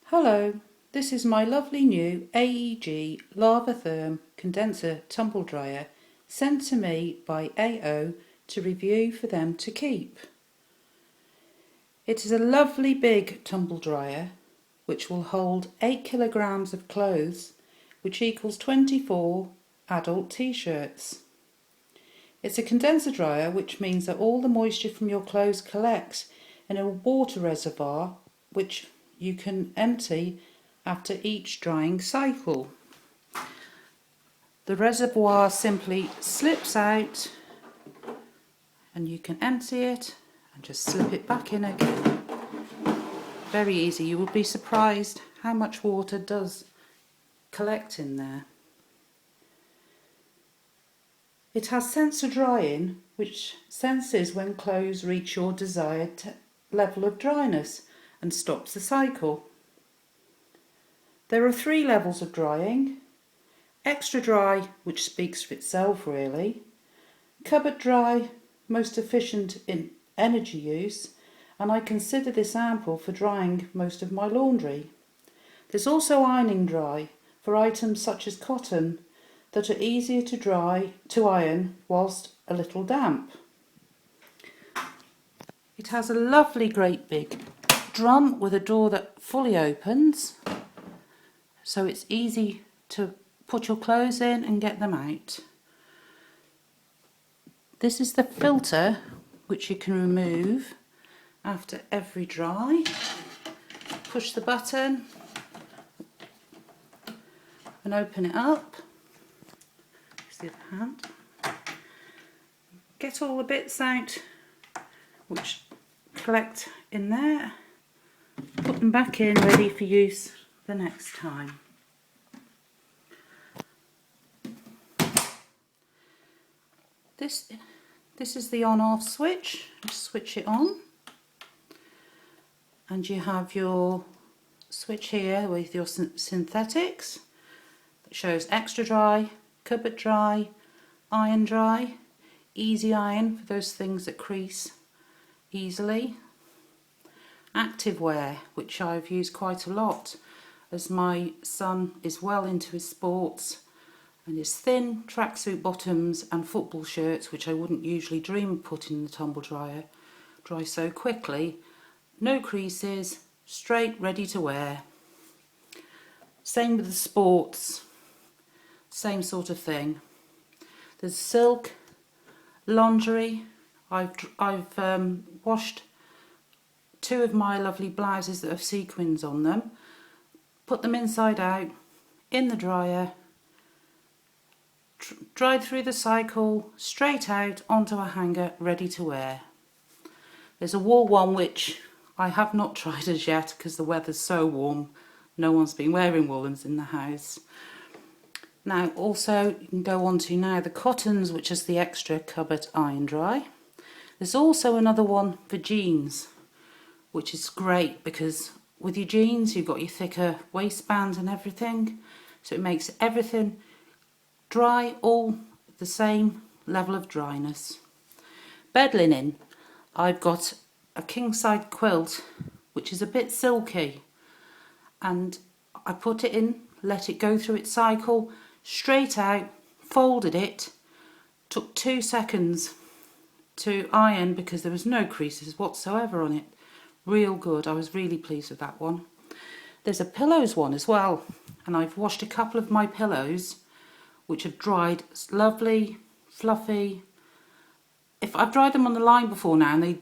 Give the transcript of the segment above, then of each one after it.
Hello, this is my lovely new AEG Lava Therm Condenser Tumble Dryer sent to me by AO to review for them to keep. It is a lovely big tumble dryer which will hold 8 kilograms of clothes, which equals 24 adult t-shirts. It's a condenser dryer, which means that all the moisture from your clothes collects in a water reservoir which you can empty after each drying cycle. The reservoir simply slips out and you can empty it and just slip it back in again. Very easy. You will be surprised how much water does collect in there. It has sensor drying, which senses when clothes reach your desired level of dryness and stops the cycle. There are 3 levels of drying: extra dry, which speaks for itself really, cupboard dry, most efficient in energy use, and I consider this ample for drying most of my laundry. There's also ironing dry for items such as cotton that are easier to iron whilst a little damp. It has a lovely great big drum with a door that fully opens, so it's easy to put your clothes in and get them out. This is the filter which you can remove after every dry. Push the button and open it up. See the hand. Get all the bits out which collect in there. Put them back in, ready for use the next time. This is the on-off switch. Just switch it on, and you have your switch here with your synthetics that shows extra dry, cupboard dry, iron dry, easy iron for those things that crease easily, active wear, which I've used quite a lot as my son is well into his sports, and his thin tracksuit bottoms and football shirts, which I wouldn't usually dream of putting in the tumble dryer, dry so quickly. No creases, straight, ready to wear. Same with the sports, same sort of thing. There's silk, lingerie. I've washed 2 of my lovely blouses that have sequins on them, put them inside out in the dryer, dried through the cycle, straight out onto a hanger, ready to wear. There's a wool one which I have not tried as yet because the weather's so warm, no one's been wearing woolens in the house. Now also you can go on to now the cottons, which is the extra cupboard iron dry. There's also another one for jeans, which is great because with your jeans you've got your thicker waistband and everything, so it makes everything dry, all the same level of dryness. Bed linen, I've got a king side quilt which is a bit silky, and I put it in, let it go through its cycle, straight out, folded it, took 2 seconds to iron because there was no creases whatsoever on it. Real good, I was really pleased with that one. There's a pillows one as well, and I've washed a couple of my pillows which have dried lovely, fluffy. If I've dried them on the line before now and they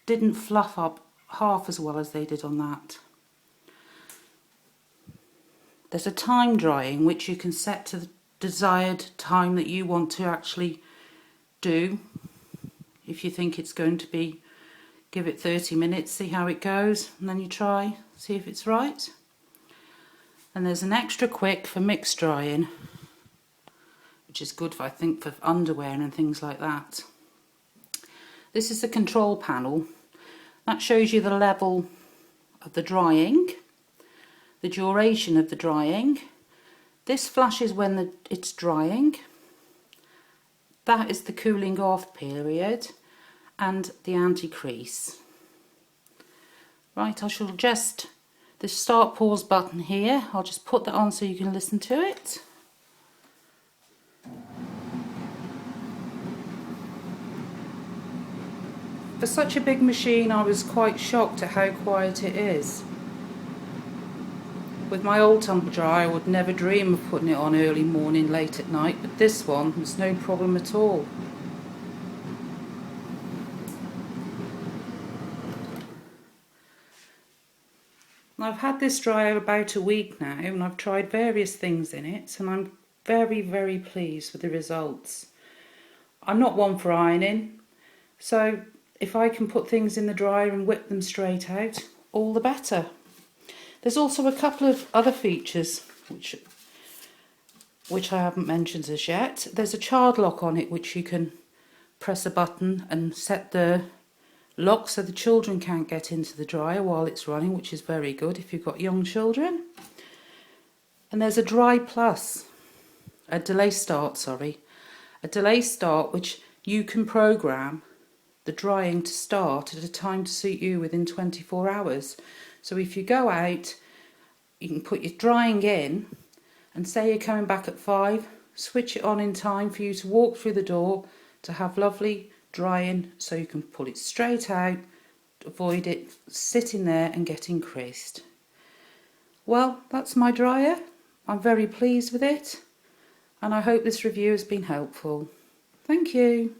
didn't fluff up half as well as they did on that. There's a time drying which you can set to the desired time that you want to actually do. If you think it's going to be, give it 30 minutes, see how it goes, and then you try, see if it's right. And there's an extra quick for mixed drying, which is good, I think, for underwear and things like that. This is the control panel. That shows you the level of the drying, the duration of the drying. This flashes when it's drying. That is the cooling off period and the anti-crease. Right, I shall just the start pause button here. I'll just put that on so you can listen to it. For such a big machine, I was quite shocked at how quiet it is. With my old tumble dryer, I would never dream of putting it on early morning, late at night, but this one was no problem at all. I've had this dryer about a week now, and I've tried various things in it, and I'm very, very pleased with the results. I'm not one for ironing, so if I can put things in the dryer and whip them straight out, all the better. There's also a couple of other features which I haven't mentioned as yet. There's a child lock on it, which you can press a button and set the lock so the children can't get into the dryer while it's running, which is very good if you've got young children. And there's a a delay start, which you can program the drying to start at a time to suit you within 24 hours. So if you go out, you can put your drying in, and say you're coming back at 5, switch it on in time for you to walk through the door to have lovely drying, so you can pull it straight out, avoid it sitting there and getting creased. Well, that's my dryer. I'm very pleased with it, and I hope this review has been helpful. Thank you.